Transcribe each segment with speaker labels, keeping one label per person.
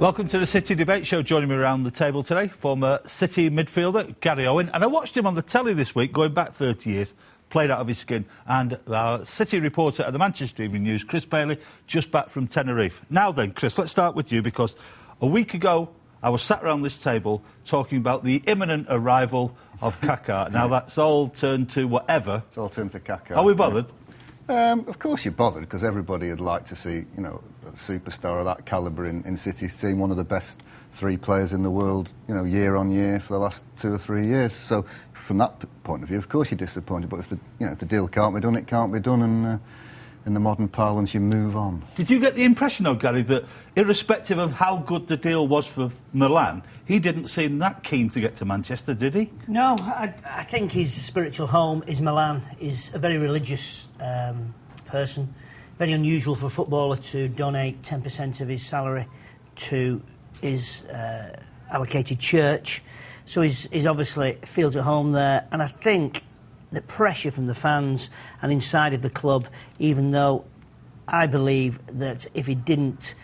Speaker 1: Welcome to the City Debate Show. Joining me around the table today, former City midfielder Gary Owen. And I watched him on the telly this week, going back 30 years, played out of his skin. And our City reporter at the Manchester Evening News, Chris Bailey, just back from Tenerife. Now then, Chris, let's start with you, because a week ago I was sat around this table talking about the imminent arrival of Kaká. Now that's all turned to whatever.
Speaker 2: It's all turned to Kaká.
Speaker 1: Are we bothered?
Speaker 2: Of course you're bothered, because everybody would like to see, you know, a superstar of that calibre in City's team, one of the best three players in the world, you know, year on year for the last 2 or 3 years. So from that point of view, of course you're disappointed. But if the deal can't be done, it can't be done, and in the modern parlance, you move on. Did
Speaker 1: you get the impression, though, Gary, that irrespective of how good the deal was for Milan, he didn't seem that keen to get to Manchester, did he?
Speaker 3: No, I think his spiritual home is Milan. He's a very religious person. Very unusual for a footballer to donate 10% of his salary to his allocated church. So he's obviously feels at home there. And I think the pressure from the fans and inside of the club, even though I believe that if he didn't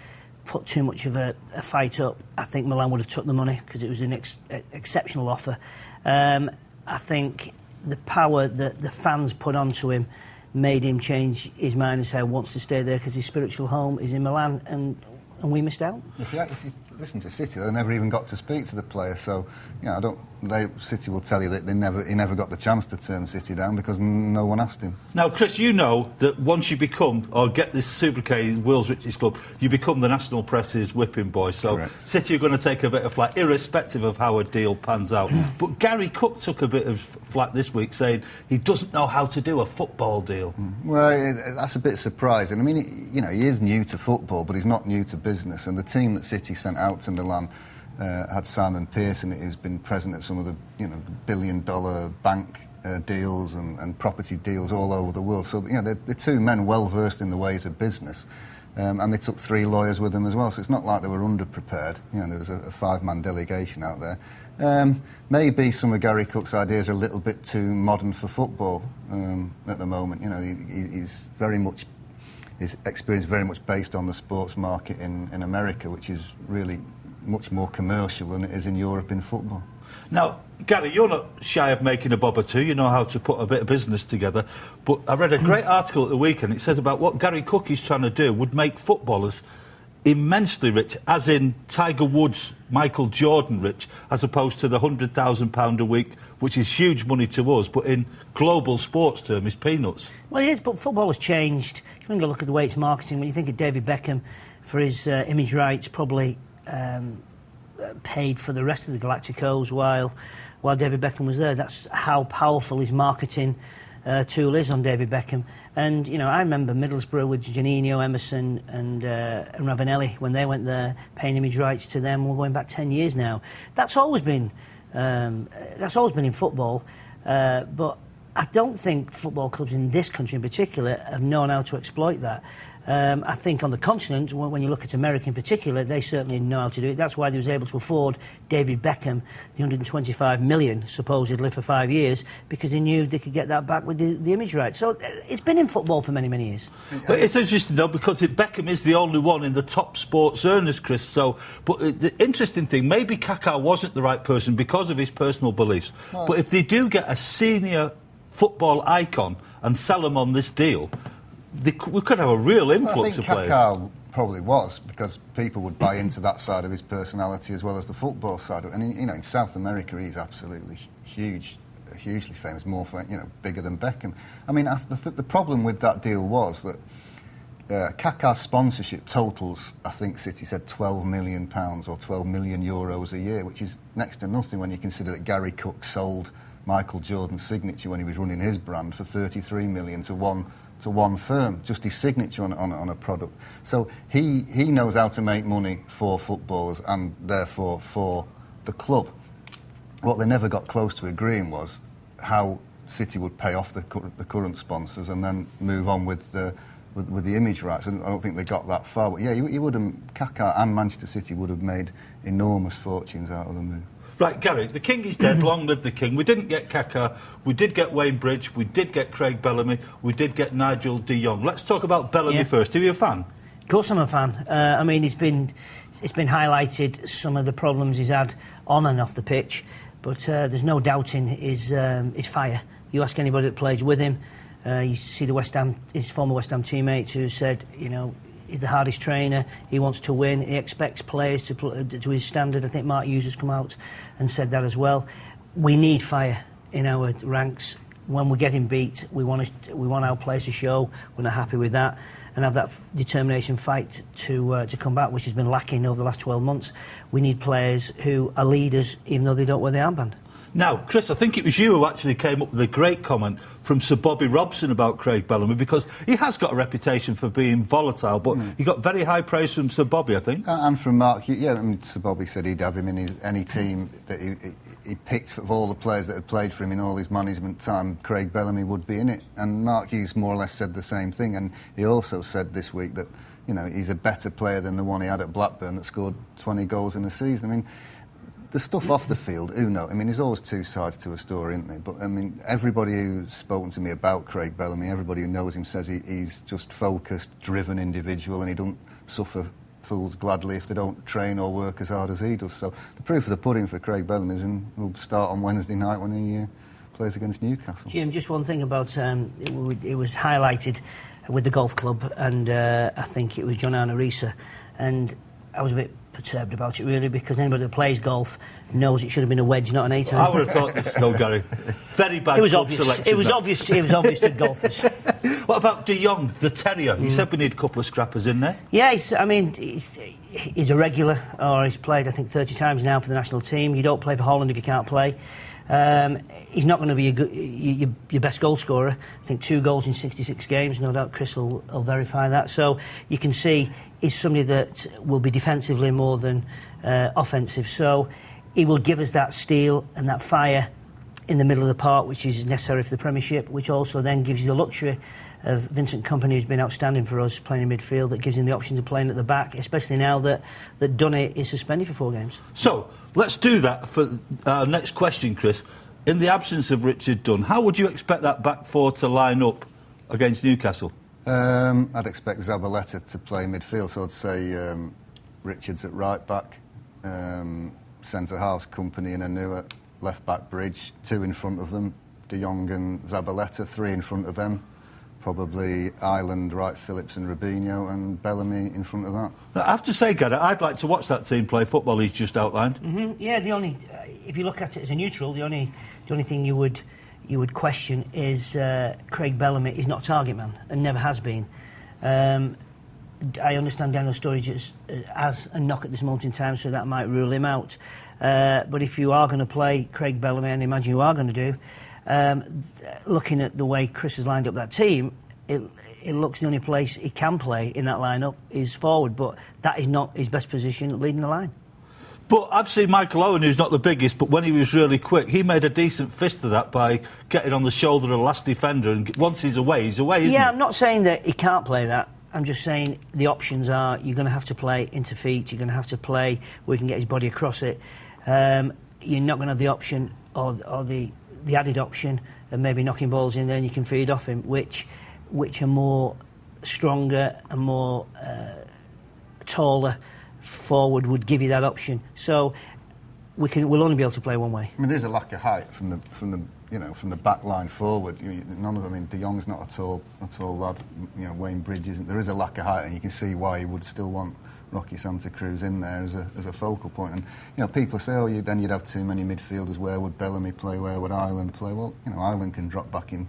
Speaker 3: put too much of a fight up, I think Milan would have took the money, because it was an exceptional offer. I think the power that the fans put onto him made him change his mind and say he wants to stay there because his spiritual home is in Milan, and we missed out.
Speaker 2: If you listen to City, they never even got to speak to the player, so you know, City will tell you that he never got the chance to turn City down because no one asked him.
Speaker 1: Now, Chris, you know that once you become, or get this sobriquet, world's richest club, you become the national press's whipping boy. So correct. City are going to take a bit of flack, irrespective of how a deal pans out. But Gary Cook took a bit of flack this week, saying he doesn't know how to do a football deal.
Speaker 2: Well, that's a bit surprising. I mean, he is new to football, but he's not new to business. And the team that City sent out to Milan had Simon Pearson, who's been present at some of the billion-dollar bank deals and property deals all over the world. So they're two men well versed in the ways of business, and they took 3 lawyers with them as well. So it's not like they were underprepared. There was a 5-man delegation out there. Maybe some of Gary Cook's ideas are a little bit too modern for football at the moment. He's very much. His experience very much based on the sports market in America, which is really much more commercial than it is in Europe in football.
Speaker 1: Now, Gary, you're not shy of making a bob or two. You know how to put a bit of business together. But I read a great article at the weekend. It says about what Gary Cook is trying to do would make footballers immensely rich, as in Tiger Woods, Michael Jordan rich, as opposed to the £100,000 a week, which is huge money to us, but in global sports terms is peanuts.
Speaker 3: Well, it is, but football has changed. If you want to look at the way it's marketing, when you think of David Beckham, for his image rights, probably paid for the rest of the Galacticos while David Beckham was there. That's how powerful his marketing tool is on David Beckham. And, I remember Middlesbrough with Janino, Emerson and Ravanelli, when they went there, paying image rights to them. We're going back 10 years now. That's always been in football, but I don't think football clubs in this country in particular have known how to exploit that. I think on the continent, when you look at America in particular, they certainly know how to do it. That's why they was able to afford David Beckham the $125 million, supposedly, for 5 years, because they knew they could get that back with the image rights. So it's been in football for many, many years.
Speaker 1: But it's interesting, though, because Beckham is the only one in the top sports earners, Chris. So, but the interesting thing, maybe Kaká wasn't the right person because of his personal beliefs. Well, but if they do get a senior football icon and sell them on this deal, we could have a real influx of players.
Speaker 2: I think Kaká probably was, because people would buy into that side of his personality as well as the football side. And in South America, he's absolutely huge, hugely famous, bigger than Beckham. I mean, the problem with that deal was that Kaká's sponsorship totals, I think City said £12 million or 12 million euros a year, which is next to nothing when you consider that Gary Cook sold Michael Jordan's signature when he was running his brand for 33 million to one firm, just his signature on a product. So he knows how to make money for footballers and therefore for the club. What they never got close to agreeing was how City would pay off the current sponsors and then move on with the image rights. And I don't think they got that far. But yeah, you would have, Kaká and Manchester City would have made enormous fortunes out of the move.
Speaker 1: Right, Gary, the king is dead, long live the king. We didn't get Kaká, we did get Wayne Bridge, we did get Craig Bellamy, we did get Nigel de Jong. Let's talk about Bellamy first. Are you a fan?
Speaker 3: course I'm a fan. I mean, it's been highlighted some of the problems he's had on and off the pitch, but there's no doubting his fire. You ask anybody that plays with him, you see his former West Ham teammates who said, you know, he's the hardest trainer, he wants to win, he expects players to his standard. I think Mark Hughes has come out and said that as well. We need fire in our ranks. When we're getting beat, we want our players to show we're not happy with that and have that determination fight to come back, which has been lacking over the last 12 months. We need players who are leaders, even though they don't wear the armband.
Speaker 1: Now, Chris, I think it was you who actually came up with a great comment from Sir Bobby Robson about Craig Bellamy, because he has got a reputation for being volatile, but he got very high praise from Sir Bobby, I think.
Speaker 2: And from Mark, yeah, I mean, Sir Bobby said he'd have him in any team that he picked of all the players that had played for him in all his management time. Craig Bellamy would be in it, and Mark Hughes more or less said the same thing. And he also said this week that, you know, he's a better player than the one he had at Blackburn that scored 20 goals in a season. I mean, the stuff off the field, who knows? I mean, there's always two sides to a story, isn't there? But, I mean, everybody who's spoken to me about Craig Bellamy, everybody who knows him says he's just focused, driven individual, and he doesn't suffer fools gladly if they don't train or work as hard as he does. So the proof of the pudding for Craig Bellamy is we'll start on Wednesday night when he plays against Newcastle.
Speaker 3: Jim, just one thing about it was highlighted with the golf club, and I think it was John Arnorisa, and I was a bit perturbed about it, really, because anybody that plays golf knows it should have been a wedge, not an 8.
Speaker 1: I would have thought this, no, Gary. Very bad club selection.
Speaker 3: It was obvious to golfers.
Speaker 1: What about De Jong, the terrier? You said we need a couple of scrappers in there.
Speaker 3: Yeah, he's a regular, or he's played, I think, 30 times now for the national team. You don't play for Holland if you can't play. He's not going to be your best goal scorer. I think 2 goals in 66 games. No doubt Chris will verify that. So you can see he's somebody that will be defensively more than offensive. So he will give us that steel and that fire in the middle of the park, which is necessary for the Premiership, which also then gives you the luxury of Vincent Kompany, who's been outstanding for us playing in midfield, that gives him the option of playing at the back, especially now that Dunne is suspended for 4 games.
Speaker 1: So let's do that for our next question, Chris. In the absence of Richard Dunne, how would you expect that back four to line up against Newcastle?
Speaker 2: I'd expect Zabaleta to play midfield, so I'd say Richards at right back, centre halves Kompany and Anu at left back bridge, 2 in front of them, De Jong and Zabaleta, 3 in front of them. Probably Ireland, Wright, Phillips and Robinho, and Bellamy in front of that.
Speaker 1: Now, I have to say, Gareth, I'd like to watch that team play football he's just outlined.
Speaker 3: Yeah, the only if you look at it as a neutral, the only thing you would question is Craig Bellamy is not a target man and never has been. I understand Daniel Sturridge has a knock at this moment in time, so that might rule him out. But if you are going to play Craig Bellamy, and I imagine you are going to do, looking at the way Chris has lined up that team, it looks the only place he can play in that lineup is forward, but that is not his best position leading the line.
Speaker 1: But I've seen Michael Owen, who's not the biggest, but when he was really quick, he made a decent fist of that by getting on the shoulder of the last defender, and once he's away, isn't he?
Speaker 3: Yeah, I'm not saying that he can't play that. I'm just saying the options are you're going to have to play into feet, you're going to have to play where he can get his body across it. You're not going to have the option or the added option of maybe knocking balls in there and you can feed off him, which are more stronger and more taller forward would give you that option. So we'll only be able to play one way.
Speaker 2: I mean, there's a lack of height from the back line forward. None of them. I mean, De Jong's not a tall lad. You know, Wayne Bridge isn't. There is a lack of height, and you can see why he would still want Rocky Santa Cruz in there as a focal point. And you know, people say, then you'd have too many midfielders. Where would Bellamy play? Where would Ireland play? Well, you know, Ireland can drop back in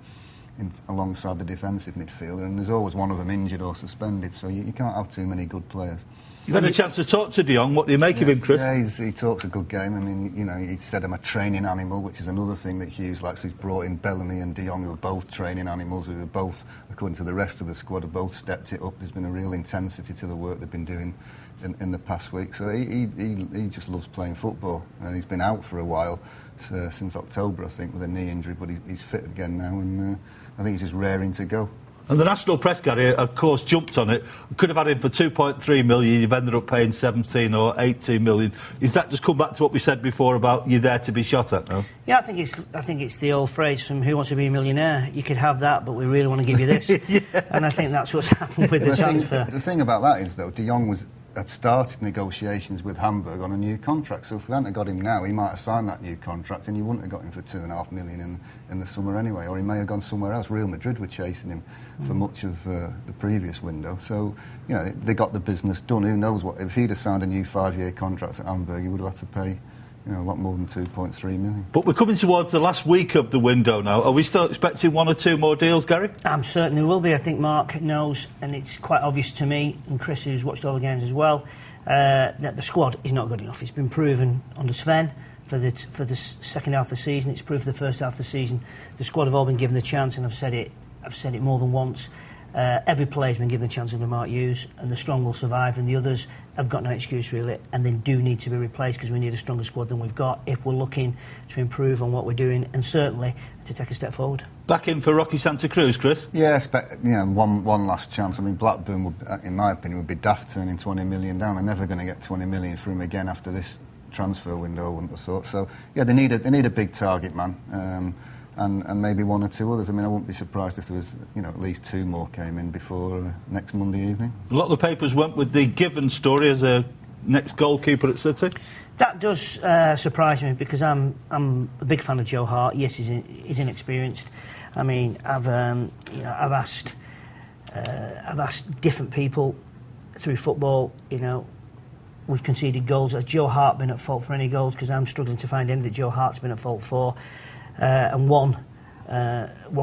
Speaker 2: alongside the defensive midfielder, and there's always one of them injured or suspended. So you can't have too many good players.
Speaker 1: You've had a chance to talk to De Jong. What do you make of him, Chris?
Speaker 2: Yeah, he talks a good game. I mean, you know, he said I'm a training animal, which is another thing that Hughes likes. He's brought in Bellamy and De Jong, who are both training animals, who are both, according to the rest of the squad, have both stepped it up. There's been a real intensity to the work they've been doing in the past week. So he just loves playing football. And he's been out for a while, since October, I think, with a knee injury, but he's fit again now, and I think he's just raring to go.
Speaker 1: And the national press, Gary, of course, jumped on it. We could have had him for 2.3 million. You've ended up paying 17 or 18 million. Is that just come back to what we said before about you're there to be shot at? No?
Speaker 3: Yeah, I think it's the old phrase from Who Wants to Be a Millionaire? You could have that, but we really want to give you this.
Speaker 1: Yeah.
Speaker 3: And I think that's what's happened with the transfer.
Speaker 2: The thing about that is, though, De Jong had started negotiations with Hamburg on a new contract. So if we hadn't got him now, he might have signed that new contract, and you wouldn't have got him for $2.5 million in the summer anyway. Or he may have gone somewhere else. Real Madrid were chasing him for much of the previous window. So, you know, they got the business done. Who knows what? If he'd have signed a new 5-year contract at Hamburg, he would have had to pay, you know, a lot more than 2.3 million.
Speaker 1: But we're coming towards the last week of the window now. Are we still expecting 1 or 2 more deals, Gary?
Speaker 3: I'm certain there will be. I think Mark knows, and it's quite obvious to me, and Chris, who's watched all the games as well, that the squad is not good enough. It's been proven under Sven for the second half of the season. It's proved for the first half of the season. The squad have all been given the chance, and I've said it more than once. Every player's been given the chance under Mark Hughes, and the strong will survive, and the others have got no excuse really, and they do need to be replaced because we need a stronger squad than we've got if we're looking to improve on what we're doing, and certainly to take a step forward.
Speaker 1: Back in for Rocky Santa Cruz, Chris?
Speaker 2: Yeah, you know, one last chance. I mean, Blackburn, would, in my opinion, would be daft turning 20 million down. They're never going to get 20 million for him again after this transfer window, I wouldn't have thought. So, yeah, they need a big target man. And maybe 1 or 2 others. I mean, I wouldn't be surprised if there was, you know, at least 2 more came in before next Monday evening. A
Speaker 1: lot of the papers went with the Given story as a next goalkeeper at City.
Speaker 3: That does surprise me because I'm a big fan of Joe Hart. Yes, he's inexperienced. I mean, I've asked different people through football. You know, we've conceded goals. Has Joe Hart been at fault for any goals? Because I'm struggling to find any that Joe Hart's been at fault for. And one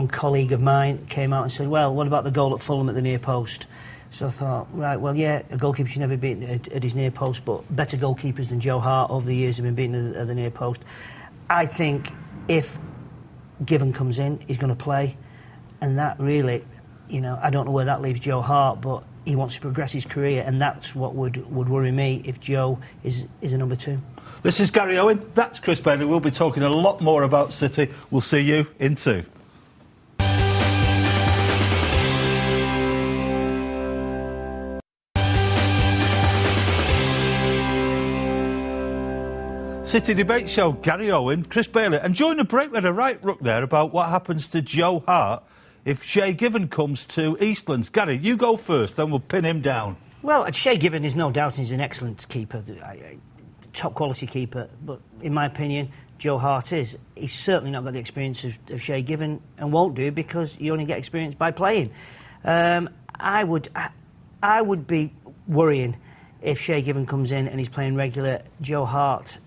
Speaker 3: colleague of mine came out and said, well, what about the goal at Fulham at the near post? So I thought, right, well, yeah, a goalkeeper should never be beaten at his near post, but better goalkeepers than Joe Hart over the years have been beaten at the near post. I think if Given comes in, he's going to play, and that really, you know, I don't know where that leaves Joe Hart, but he wants to progress his career, and that's what would worry me if Joe is a number 2.
Speaker 1: This is Gary Owen, that's Chris Bailey. We'll be talking a lot more about City. We'll see you in 2. City Debate Show, Gary Owen, Chris Bailey. And during the break we had a right rook there about what happens to Joe Hart if Shay Given comes to Eastlands. Gary, you go first, then we'll pin him down.
Speaker 3: Well, Shay Given is no doubt he's an excellent keeper, top quality keeper, but in my opinion, Joe Hart is. He's certainly not got the experience of Shay Given and won't do because you only get experience by playing. I would be worrying if Shay Given comes in and he's playing regular. Joe Hart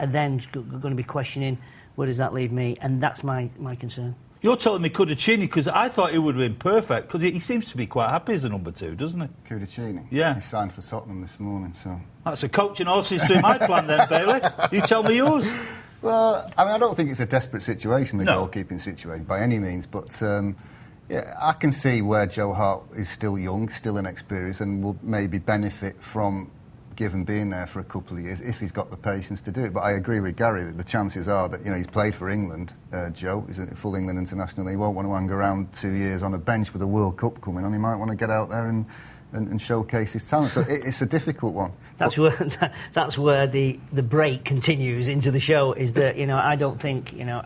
Speaker 3: and then going to be questioning, where does that leave me? And that's my concern.
Speaker 1: You're telling me Cudicini, because I thought he would have been perfect, because he seems to be quite happy as a number 2, doesn't he?
Speaker 2: Cudicini?
Speaker 1: Yeah.
Speaker 2: He signed for Tottenham this morning, so...
Speaker 1: That's a coaching horses through my plan then, Bailey. You tell me yours.
Speaker 2: Well, I mean, I don't think it's a desperate situation, the goalkeeping situation, by any means, but... yeah, I can see where Joe Hart is still young, still inexperienced, and will maybe benefit from Given being there for a couple of years if he's got the patience to do it. But I agree with Gary that the chances are that, you know, he's played for England, Joe, he's a full England international. He won't want to hang around 2 years on a bench with a World Cup coming on. He might want to get out there and showcase his talent. So it's a difficult one.
Speaker 3: That's where the break continues into the show, is that, you know, I don't think, you know,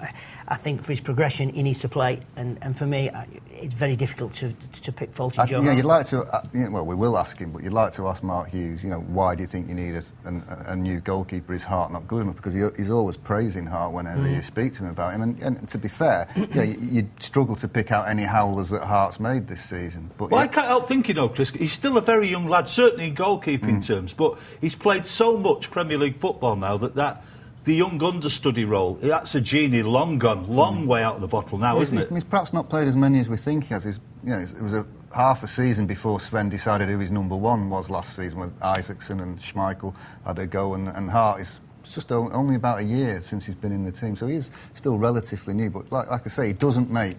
Speaker 3: I think for his progression he needs to play, and for me it's very difficult to pick fault in Joe Hart.
Speaker 2: Yeah, you'd like to, well, we will ask him, but you'd like to ask Mark Hughes, you know, why do you think you need a new goalkeeper? Is Hart not good enough? Because he's always praising Hart whenever you speak to him about him, and to be fair, you know, you'd struggle to pick out any howlers that Hart's made this season. But
Speaker 1: well, I can't help thinking, though, Chris, he's still a very young lad, certainly in goalkeeping terms, but he's played so much Premier League football now that the young understudy role, that's a genie long gone, long way out of the bottle now, isn't it?
Speaker 2: He's perhaps not played as many as we think he has. You know, it was half a season before Sven decided who his number 1 was last season, when Isaacson and Schmeichel had a go, and Hart is just only about a year since he's been in the team, so he's still relatively new. But like I say, he doesn't make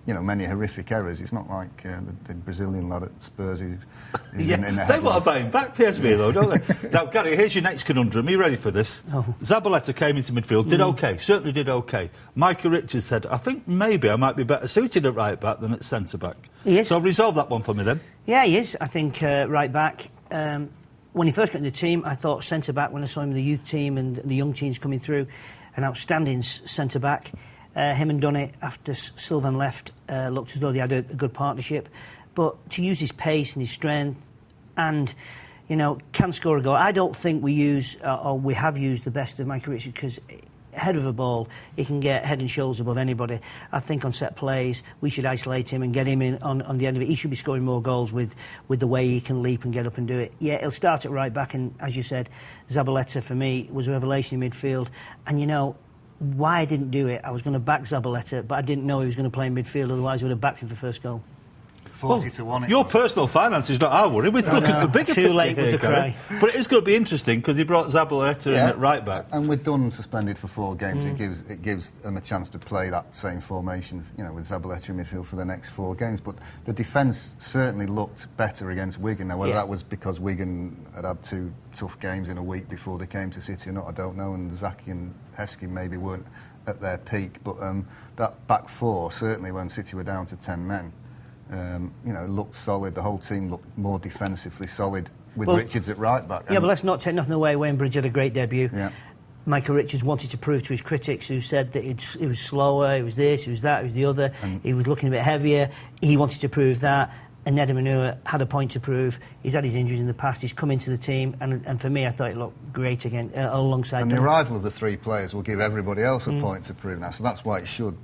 Speaker 2: many horrific errors. It's not like the Brazilian lad at Spurs who's
Speaker 1: Yeah,
Speaker 2: in the
Speaker 1: they
Speaker 2: headlines.
Speaker 1: want to buy him back, PSV, though, don't they? Now, Gary, here's your next conundrum. Are you ready for this?
Speaker 3: Oh.
Speaker 1: Zabaleta came into midfield, did OK, certainly did OK. Micah Richards said, I think maybe I might be better suited at right-back than at centre-back.
Speaker 3: He is.
Speaker 1: So resolve that one for me, then.
Speaker 3: Yeah, he is. I think right-back. When he first got into the team, I thought centre-back, when I saw him in the youth team and the young teams coming through, an outstanding centre-back. Him and Dunne, after Sylvan left, looked as though they had a good partnership. But to use his pace and his strength and, can score a goal. I don't think we use, or we have used the best of Micah Richards, because head of a ball, he can get head and shoulders above anybody. I think on set plays, we should isolate him and get him in on the end of it. He should be scoring more goals with the way he can leap and get up and do it. Yeah, he'll start at right back, and as you said, Zabaleta, for me, was a revelation in midfield. And, why I didn't do it, I was going to back Zabaleta, but I didn't know he was going to play in midfield, otherwise I would have backed him for first goal.
Speaker 2: 40 to 1.
Speaker 1: Your personal finance is not our worry. We're looking at the bigger
Speaker 3: Too
Speaker 1: picture
Speaker 3: late with
Speaker 1: here,
Speaker 3: the cry.
Speaker 1: Gary. But it is going to be interesting because he brought Zabaleta in at right back.
Speaker 2: And with Dunn suspended for 4 games, it gives them a chance to play that same formation, with Zabaleta in midfield for the next 4 games. But the defence certainly looked better against Wigan. Now, whether that was because Wigan had 2 tough games in a week before they came to City or not, I don't know. And Zaki and Heskey maybe weren't at their peak. But that back 4, certainly when City were down to 10 men, looked solid. The whole team looked more defensively solid with Richards at right back.
Speaker 3: Yeah, but let's not take nothing away. Wayne Bridge had a great debut.
Speaker 2: Yeah.
Speaker 3: Micah Richards wanted to prove to his critics who said that it was slower, it was this, it was that, it was the other. He was looking a bit heavier. He wanted to prove that. And Nedum Manua had a point to prove. He's had his injuries in the past. He's come into the team, and for me, I thought it looked great again alongside.
Speaker 2: And the arrival of the 3 players will give everybody else a point to prove now. So that's why it should,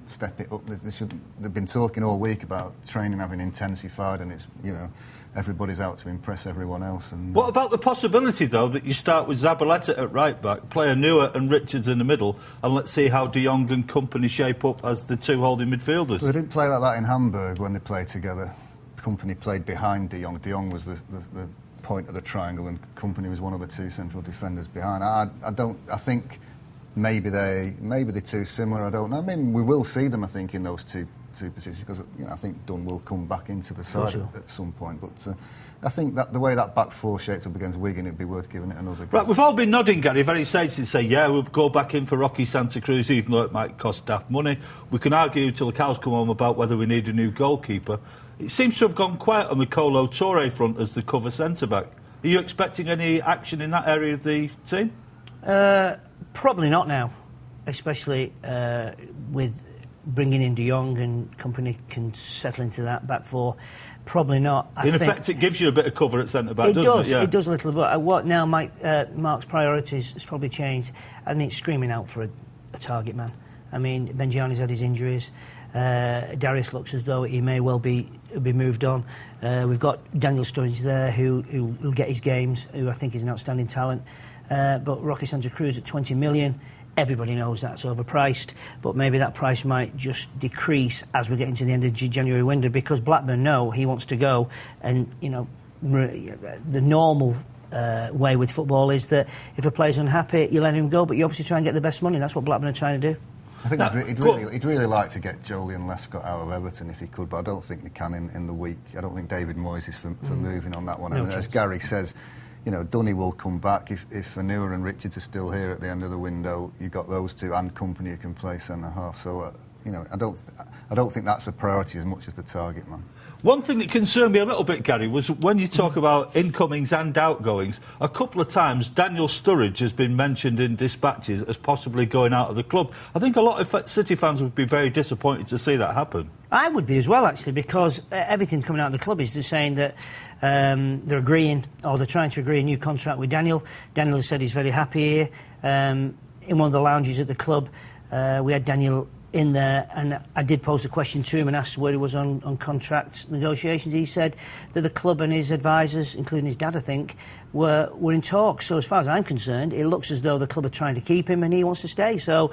Speaker 2: step it up. They've been talking all week about training having intensified, and it's, everybody's out to impress everyone else. And
Speaker 1: what about the possibility, though, that you start with Zabaleta at right back, play Anua and Richards in the middle, and let's see how De Jong and company shape up as the 2 holding midfielders?
Speaker 2: They didn't play like that in Hamburg when they played together. Company played behind De Jong. De Jong was the point of the triangle, and Company was one of the 2 central defenders behind. I think maybe they're too similar. I don't know. Maybe we will see them, I think, in those two positions, because I think Dunn will come back into the side at some point. But I think that the way that back 4 shaped up against Wigan, it'd be worth giving it another go.
Speaker 1: Right, we've all been nodding, Gary, very sagely, to say, yeah, we'll go back in for Rocky Santa Cruz, even though it might cost daft money. We can argue till the cows come home about whether we need a new goalkeeper. It seems to have gone quiet on the Kolo Touré front as the cover centre-back. Are you expecting any action in that area of the team?
Speaker 3: Probably not now, especially with bringing in De Jong and company can settle into that back 4. Probably not.
Speaker 1: In effect, it gives you a bit of cover at centre-back, doesn't it? Yeah.
Speaker 3: It does a little bit. What now, Mark's priorities has probably changed. I mean, it's screaming out for a target man. I mean, Benjiani's had his injuries. Darius looks as though he may well be moved on. We've got Daniel Sturridge there who'll get his games, who I think is an outstanding talent. But Rocky Santa Cruz at 20 million, everybody knows that's overpriced, but maybe that price might just decrease as we get into the end of the January window, because Blackburn know he wants to go, and the normal way with football is that if a player's unhappy, you let him go, but you obviously try and get the best money. That's what Blackburn are trying to do.
Speaker 2: I think he'd really like to get Joleon Lescott out of Everton if he could, but I don't think they can in the week. I don't think David Moyes is for moving on that one.
Speaker 3: No,
Speaker 2: and as Gary says, Dunny will come back. If Anua and Richards are still here at the end of the window, you've got those 2 and company who can play centre-half. So, I don't think that's a priority as much as the target man.
Speaker 1: One thing that concerned me a little bit, Gary, was when you talk about incomings and outgoings, a couple of times Daniel Sturridge has been mentioned in dispatches as possibly going out of the club. I think a lot of City fans would be very disappointed to see that happen.
Speaker 3: I would be as well, actually, because everything coming out of the club is just saying that they're agreeing, or they're trying to agree a new contract with Daniel. Daniel has said he's very happy here. In one of the lounges at the club, we had Daniel in there, and I did pose the question to him and asked where he was on contract negotiations. He said that the club and his advisors, including his dad, I think, were in talks. So as far as I'm concerned, it looks as though the club are trying to keep him and he wants to stay. So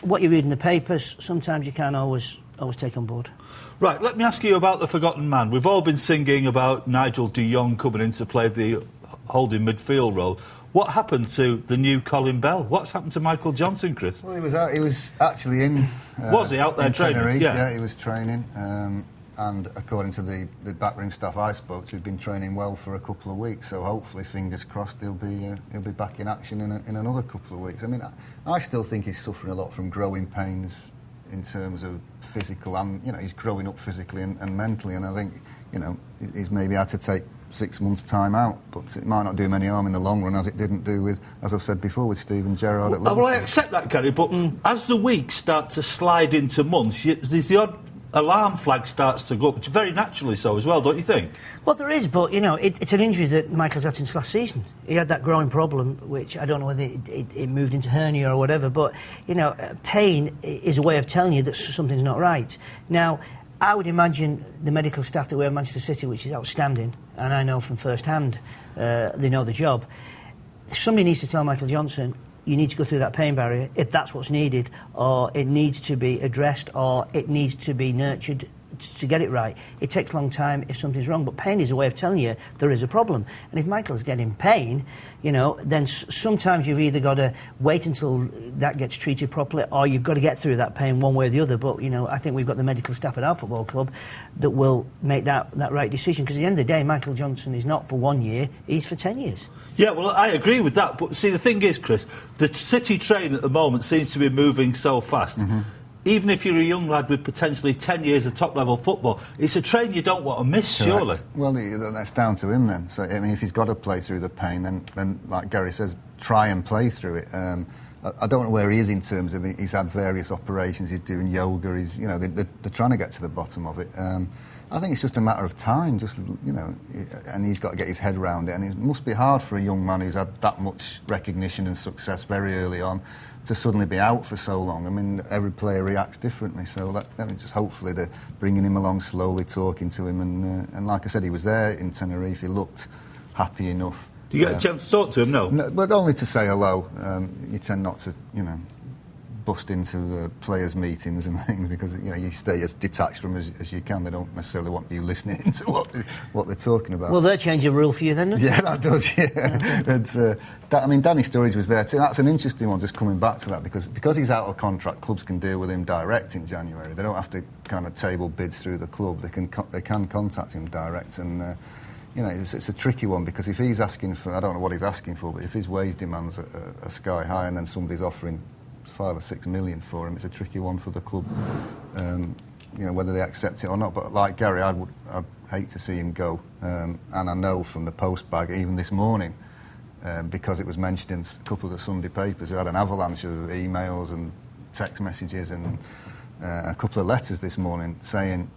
Speaker 3: what you read in the papers, sometimes you can't always take on board.
Speaker 1: Right, let me ask you about the forgotten man. We've all been singing about Nigel de Jong coming in to play the holding midfield role. What happened to the new Colin Bell? What's happened to Michael Johnson, Chris?
Speaker 2: Well, he was actually in...
Speaker 1: was he out there training?
Speaker 2: Tenerife,
Speaker 1: yeah,
Speaker 2: he was training. And according to the backroom staff I spoke to, he'd been training well for a couple of weeks. So hopefully, fingers crossed, he'll be back in action in another couple of weeks. I mean, I still think he's suffering a lot from growing pains in terms of physical, and he's growing up physically and mentally. And I think he's maybe had to take 6 months' time out, but it might not do him any harm in the long run, as it didn't do with, as I've said before, with Steven Gerrard at Liverpool.
Speaker 1: Well, I accept that, Gary, but as the weeks start to slide into months, there's the odd alarm flag starts to go up, which very naturally so as well, don't you think?
Speaker 3: Well, there is, but, it's an injury that Michael's had since last season. He had that growing problem, which I don't know whether it moved into hernia or whatever, but, pain is a way of telling you that something's not right. Now, I would imagine the medical staff that we have at Manchester City, which is outstanding, and I know from first hand, they know the job. Somebody needs to tell Michael Johnson, you need to go through that pain barrier if that's what's needed, or it needs to be addressed, or it needs to be nurtured to get it right. It takes a long time if something's wrong, but pain is a way of telling you there is a problem. And if Michael's getting pain, then sometimes you've either got to wait until that gets treated properly, or you've got to get through that pain one way or the other. But, I think we've got the medical staff at our football club that will make that right decision. Because at the end of the day, Michael Johnson is not for 1 year, he's for 10 years.
Speaker 1: Yeah, well, I agree with that. But see, the thing is, Chris, the City train at the moment seems to be moving so fast. Mm-hmm. Even if you're a young lad with potentially 10 years of top-level football, it's a train you don't want to miss,
Speaker 2: Correct.
Speaker 1: Surely.
Speaker 2: Well, that's down to him then. So, if he's got to play through the pain, then like Gary says, try and play through it. I don't know where he is in terms of he's had various operations, he's doing yoga, they're trying to get to the bottom of it. I think it's just a matter of time, and he's got to get his head around it. And it must be hard for a young man who's had that much recognition and success very early on to suddenly be out for so long. I mean, every player reacts differently, so just hopefully they're bringing him along slowly, talking to him, and like I said, he was there in Tenerife, he looked happy enough.
Speaker 1: Do you get a chance to talk to him? No,
Speaker 2: but only to say hello. You tend not to, bust into players' meetings and things because you stay as detached from as you can. They don't necessarily want you listening to what they're talking about.
Speaker 3: Well, they'll change a rule for you then, doesn't it?
Speaker 2: Yeah, that does. Yeah, Danny Sturridge was there too. That's an interesting one. Just coming back to that because he's out of contract, clubs can deal with him direct in January. They don't have to kind of table bids through the club. They can contact him direct and. It's a tricky one because if he's asking for, I don't know what he's asking for, but if his wage demands are sky high and then somebody's offering 5 or 6 million for him, it's a tricky one for the club, whether they accept it or not. But like Gary, I'd hate to see him go. And I know from the post bag, even this morning, because it was mentioned in a couple of the Sunday papers, we had an avalanche of emails and text messages and a couple of letters this morning saying,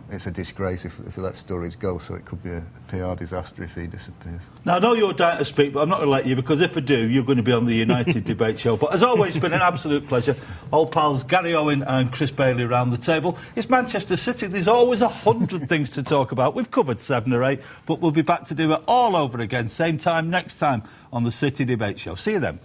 Speaker 2: it's a disgrace if he lets Sturridge go, so it could be a PR disaster if he disappears.
Speaker 1: Now, I know you're dying to speak, but I'm not going to let you, because if I do, you're going to be on the United Debate Show. But as always, it's been an absolute pleasure. Old pals Gary Owen and Chris Bailey around the table. It's Manchester City. There's always 100 things to talk about. We've covered 7 or 8, but we'll be back to do it all over again, same time next time on the City Debate Show. See you then.